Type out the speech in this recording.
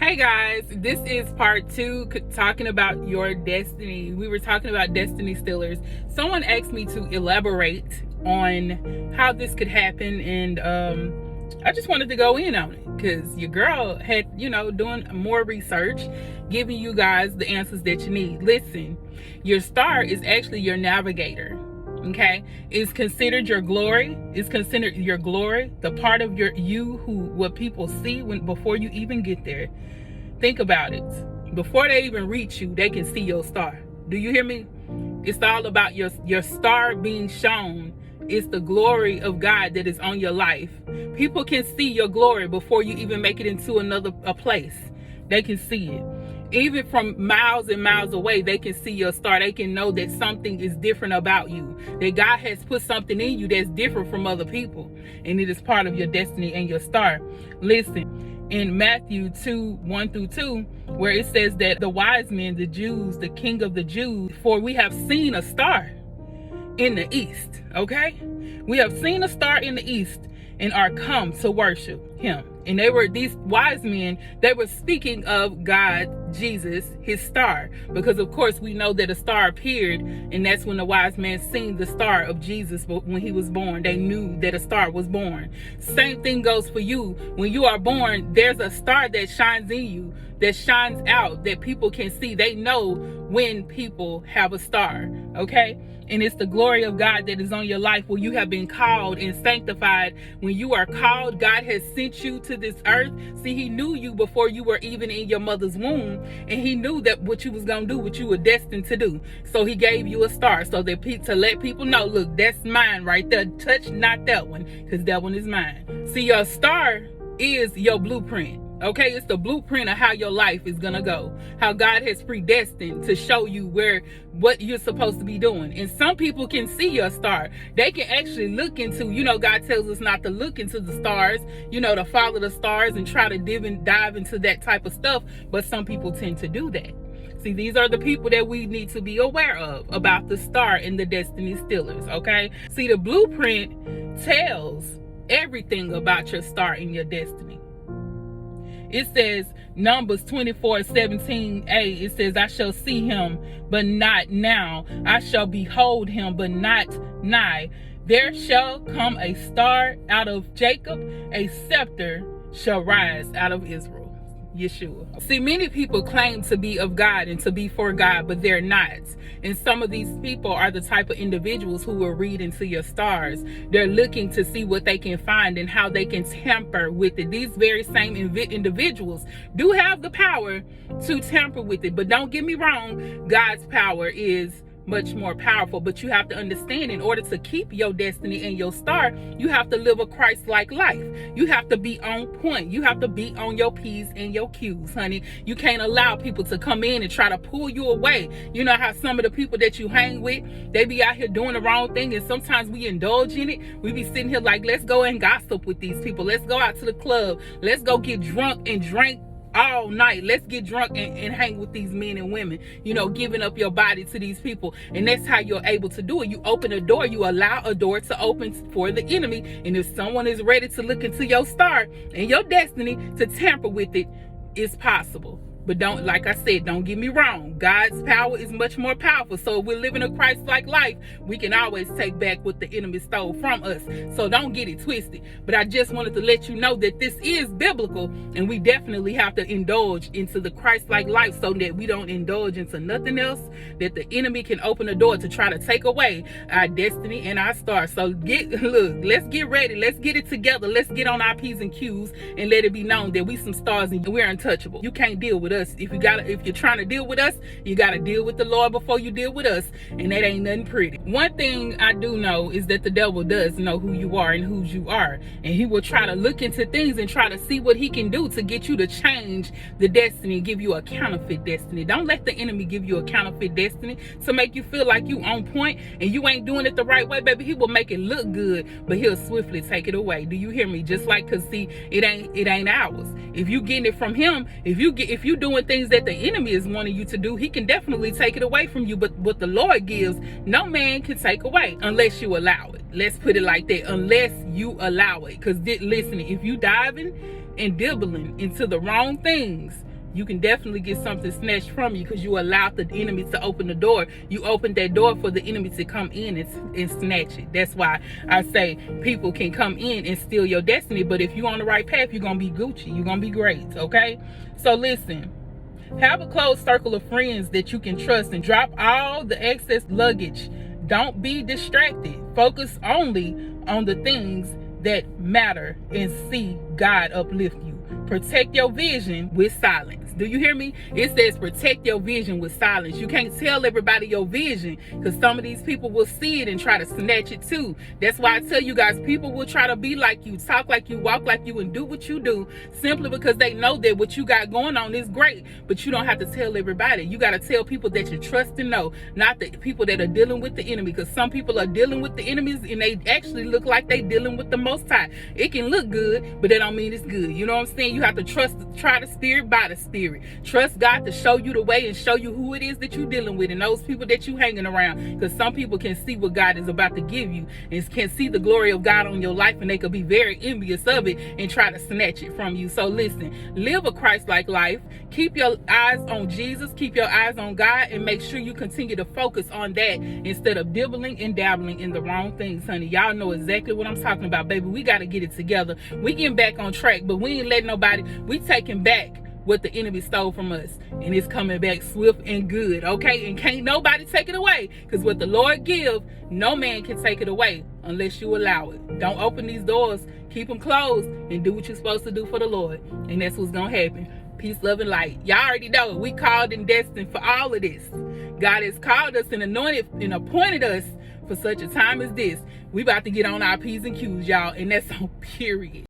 Hey guys, this is part 2 talking about your destiny. We were talking about destiny stealers. Someone asked me to elaborate on how this could happen, and I just wanted to go in on it because your girl had, doing more research, giving you guys the answers that you need. Listen, your star is actually your navigator. Okay, it's considered your glory. It's considered your glory, the part of what people see before you even get there. Think about it. Before they even reach you, they can see your star. Do you hear me? It's all about your star being shown. It's the glory of God that is on your life. People can see your glory before you even make it into a place. They can see it. Even from miles and miles away, they can see your star. They can know that something is different about you, that God has put something in you that's different from other people, and it is part of your destiny and your star. Listen, in Matthew 2:1-2, where it says that the wise men, the Jews, the king of the Jews, for we have seen a star in the east. Okay, we have seen a star in the east and are come to worship him. And these wise men, they were speaking of God, Jesus, his star, because of course we know that a star appeared, and that's when the wise men seen the star of Jesus. But when he was born, they knew that a star was born. Same thing goes for you. When you are born, there's a star that shines in you, that shines out, that people can see. They know when people have a star. Okay, and it's the glory of God that is on your life, where you have been called and sanctified. When you are called, God has sent you to this earth. See, he knew you before you were even in your mother's womb, and he knew that what you was gonna do, what you were destined to do. So he gave you a star, so that to let people know, look, that's mine right there. Touch not that one, because that one is mine. See, your star is your blueprint. Okay, it's the blueprint of how your life is gonna go, how God has predestined to show you what you're supposed to be doing. And some people can see your star. They can actually look into, God tells us not to look into the stars, to follow the stars and try to dive into that type of stuff. But some people tend to do that. See, these are the people that we need to be aware of about the star and the destiny stealers. Okay, see, the blueprint tells everything about your star and your destiny. It says, Numbers 24:17a, it says, I shall see him, but not now. I shall behold him, but not nigh. There shall come a star out of Jacob, a scepter shall rise out of Israel. Yeshua. See, many people claim to be of God and to be for God, but they're not. And some of these people are the type of individuals who will read into your stars. They're looking to see what they can find and how they can tamper with it. These very same individuals do have the power to tamper with it. But don't get me wrong, God's power is much more powerful. But you have to understand, in order to keep your destiny and your star, you have to live a Christ-like life. You have to be on point. You have to be on your P's and your Q's, honey. You can't allow people to come in and try to pull you away. You know how some of the people that you hang with, they be out here doing the wrong thing, and sometimes we indulge in it. We be sitting here like, let's go and gossip with these people. Let's go out to the club. Let's go get drunk and drink all night. Let's get drunk and hang with these men and women, giving up your body to these people. And that's how you're able to do it. You open a door, you allow a door to open for the enemy. And if someone is ready to look into your star and your destiny to tamper with it, it's possible. But like I said, don't get me wrong. God's power is much more powerful. So if we're living a Christ-like life, we can always take back what the enemy stole from us. So don't get it twisted. But I just wanted to let you know that this is biblical, and we definitely have to indulge into the Christ-like life so that we don't indulge into nothing else, that the enemy can open the door to try to take away our destiny and our star. So let's get ready. Let's get it together. Let's get on our P's and Q's and let it be known that we some stars and we're untouchable. You can't deal with us. If you're trying to deal with us, you got to deal with the Lord before you deal with us, and that ain't nothing pretty. One thing I do know is that the devil does know who you are and whose you are, and he will try to look into things and try to see what he can do to get you to change the destiny and give you a counterfeit destiny. Don't let the enemy give you a counterfeit destiny to make you feel like you on point and you ain't doing it the right way, baby. He will make it look good, but he'll swiftly take it away. Do you hear me? Just like, cause see, it ain't ours. If you getting it from him, if you doing things that the enemy is wanting you to do, he can definitely take it away from you. But what the Lord gives, no man can take away unless you allow it. Let's put it like that. Unless you allow it. Because listen, if you diving and dibbling into the wrong things, you can definitely get something snatched from you because you allowed the enemy to open the door. You opened that door for the enemy to come in and snatch it. That's why I say people can come in and steal your destiny, but if you're on the right path, you're gonna be Gucci, you're gonna be great. Okay, so listen, have a close circle of friends that you can trust and drop all the excess luggage. Don't be distracted. Focus only on the things that matter and see God uplift you. Protect your vision with silence. Do you hear me? It says protect your vision with silence. You can't tell everybody your vision because some of these people will see it and try to snatch it too. That's why I tell you guys, people will try to be like you, talk like you, walk like you, and do what you do simply because they know that what you got going on is great. But you don't have to tell everybody. You got to tell people that you trust and know, not the people that are dealing with the enemy, because some people are dealing with the enemies and they actually look like they dealing with the Most High. It can look good, but that don't mean it's good. You know what I'm saying? You have to try the spirit by the spirit. Trust God to show you the way and show you who it is that you're dealing with and those people that you hanging around, because some people can see what God is about to give you and can see the glory of God on your life, and they could be very envious of it and try to snatch it from you. So listen, live a Christ-like life. Keep your eyes on Jesus, keep your eyes on God, and make sure you continue to focus on that instead of dibbling and dabbling in the wrong things, honey. Y'all know exactly what I'm talking about, baby. We got to get it together. We getting back on track, but we ain't letting nobody, we taking back what the enemy stole from us, and it's coming back swift and good. Okay, and can't nobody take it away, because what the Lord give, no man can take it away unless you allow it. Don't open these doors, keep them closed, and do what you're supposed to do for the Lord, and that's what's gonna happen. Peace, love, and light. Y'all already know we called and destined for all of this. God has called us and anointed and appointed us for such a time as this. We about to get on our P's and Q's, y'all, and that's on period.